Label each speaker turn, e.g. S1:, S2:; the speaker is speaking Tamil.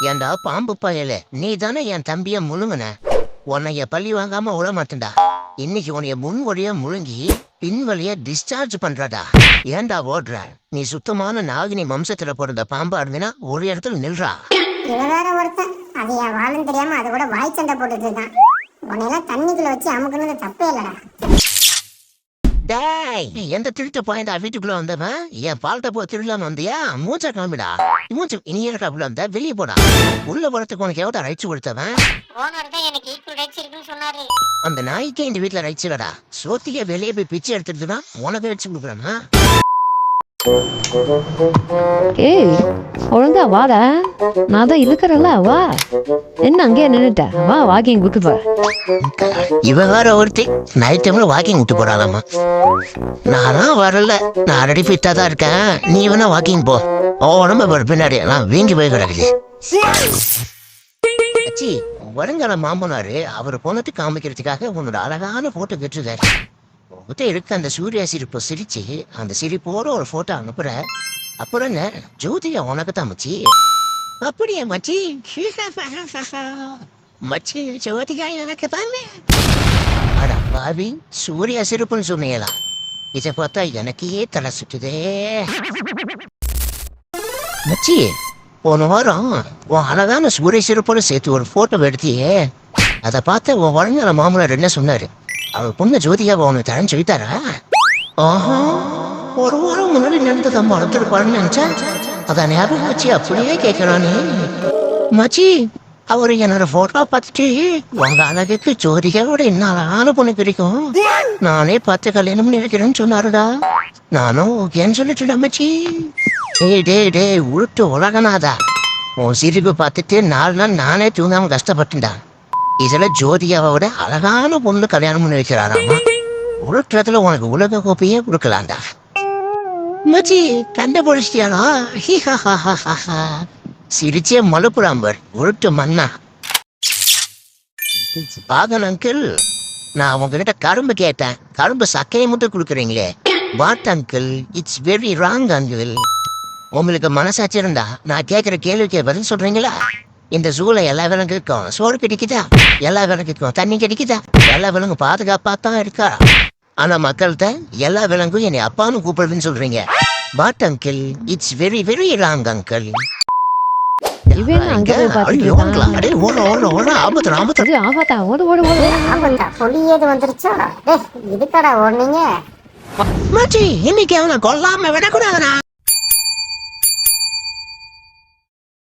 S1: ஏண்டா பாம்பு பயலே, நீ தானே என் தம்பிய முழுங்குன. உன்னைய பள்ளி வாங்காம விட மாட்டேன்டா. இன்னைக்கு உன்னைய முன் வழியா முழுங்கி பின் வழியா டிஸ்சார்ஜ் பண்றடா. ஏண்டா ஓடுற? நீ சுத்தமான நாகினி வம்சத்துல பிறந்த பாம்பா இருந்தினா ஒரு இடத்துல நில்றா.
S2: வேற ஒருத்தன் அது என் வாழும் தெரியாம அது கூட வாய் சண்டை போட்டுட்டு இருக்கான். உன்னையெல்லாம் தண்ணிக்குள்ள வச்சு அமுக்குனது தப்பே இல்லடா.
S1: டேய், எந்த திருட்ட பாயண்டா வீட்டுக்குள்ள வந்தவன்? என் பால்ட்ட போ திருடலான்னு வந்தியா? மூச்சா கிளம்பிடா. மூச்சு இனி ஏற்காப்புல வந்த வெளியே போடா. உள்ள போறதுக்கு உனக்கு எவ்வளோ ரைட்ஸ் கொடுத்தவன்? அந்த நாய்க்கே இந்த வீட்டுல ரைட்ஸ் இல்லடா. சோத்திய வெளியே போய் பிச்சை எடுத்துட்டுனா உனக்கு ரைட்ஸ் கொடுக்குறானா?
S3: ஏய், ஒழுங்கா வாடா. நான் தான் இருக்கிறல்ல, வா. என்ன அங்கேயே நின்னுட்ட? வா, வாக்கிங் விட்டு போ.
S1: இவ வேற ஒருத்தி நைட் டைம்ல வாக்கிங் விட்டு போறாளாமா. நானும் வரல, நான் ஆல்ரெடி ஃபிட்டா தான் இருக்கேன். நீ வேணா வாக்கிங் போ. உடம்பு பின்னாடி நான் வீங்கி போய் கிடக்குது. வருங்கால மாமனாரு அவர் பொண்ணு காமிக்கிறதுக்காக உன்னோட அழகான போட்டோ கெட்டுருக்காரு. உங்ககிட்ட இருக்க அந்த சூர்யா சிரிப்பு சிரிச்சு அந்த சிரிப்போட ஒரு போட்டோ அனுப்புற. அப்புறம் என்ன, ஜோதியா உனக்கு தான் மச்சி. அப்படியே மச்சி. மச்சி ஜோதிகா எனக்கு தானே. அட பாவி, சூர்யா சிரிப்புன்னு சொன்னீங்களா? இதை பார்த்தா எனக்கே தலை சுட்டுதே. மச்சி, போன வாரம் உன் அழகான சூரிய சிரிப்போட சேர்த்து ஒரு போட்டோ எடுத்தியே. அதை பார்த்து உன் வழங்கால மாமனார் என்ன சொன்னாரு? அவர் பொண்ணு ஜோதிகாவை அவனுக்கு தரேன்னு சொல்லித்தாரா? ஆஹா, ஒரு வாரம் முன்னாடி நடந்தது அம்மா வளர்த்துருப்பாருன்னு நினைச்சேன். அதான் ஞாபகம் வச்சு அப்படியே கேட்கிறானே. மச்சி, அவரு என்னோட போட்டோ பார்த்துட்டு உங்க அழகுக்கு ஜோதிகாவோட என்ன அழகான பொண்ணு கிடைக்கும், நானே பார்த்து கல்யாணம் பண்ணி வைக்கிறேன்னு சொன்னாருடா. நானும் ஓகேன்னு சொல்லிட்டு மச்சி. டே உருட்டு உலகனாதா, உன் சிரிப்பு பார்த்துட்டு 4 நாள் நானே தூங்காம கஷ்டப்பட்டுடா. இதுல ஜோதியாவோட அழகான பொண்ணு கல்யாணம் பண்ணி வைக்கிறாராமா. உருட்டுறதுல உனக்கு உலக கோப்பையே கொடுக்கலாம்டா. மச்சி, கண்டுபிடிச்சிட்டியானா? சிரிச்சே மலுப்புறாம்பர் உருட்டு மண்ணா. பாகன் அங்கிள், நான் உங்ககிட்ட கரும்பு கேட்டேன், கரும்பு சக்கையை மட்டும் கொடுக்குறீங்களே. What uncle, it's very wrong uncle. உங்களுக்கு மனசாட்சி இருந்தா நான் கேட்குற கேள்விக்கு பதில் சொல்றீங்களா? இந்த ஜூல எல்லா விலங்குக்கும் சோறு கிடைக்குதா? எல்லா விலங்குக்கும் தண்ணி கிடைக்குதா? எல்லா விலங்கும் பாதுகாப்பா தான் இருக்கா? ஆனா மக்கள்கிட்ட எல்லா விலங்கும் என்னை அப்பான்னு கூப்பிடுதுன்னு சொல்றீங்க. But uncle, it's very very wrong uncle.
S2: இன்னைக்கு அவனை கொல்லாம விடக்கூடாதுனா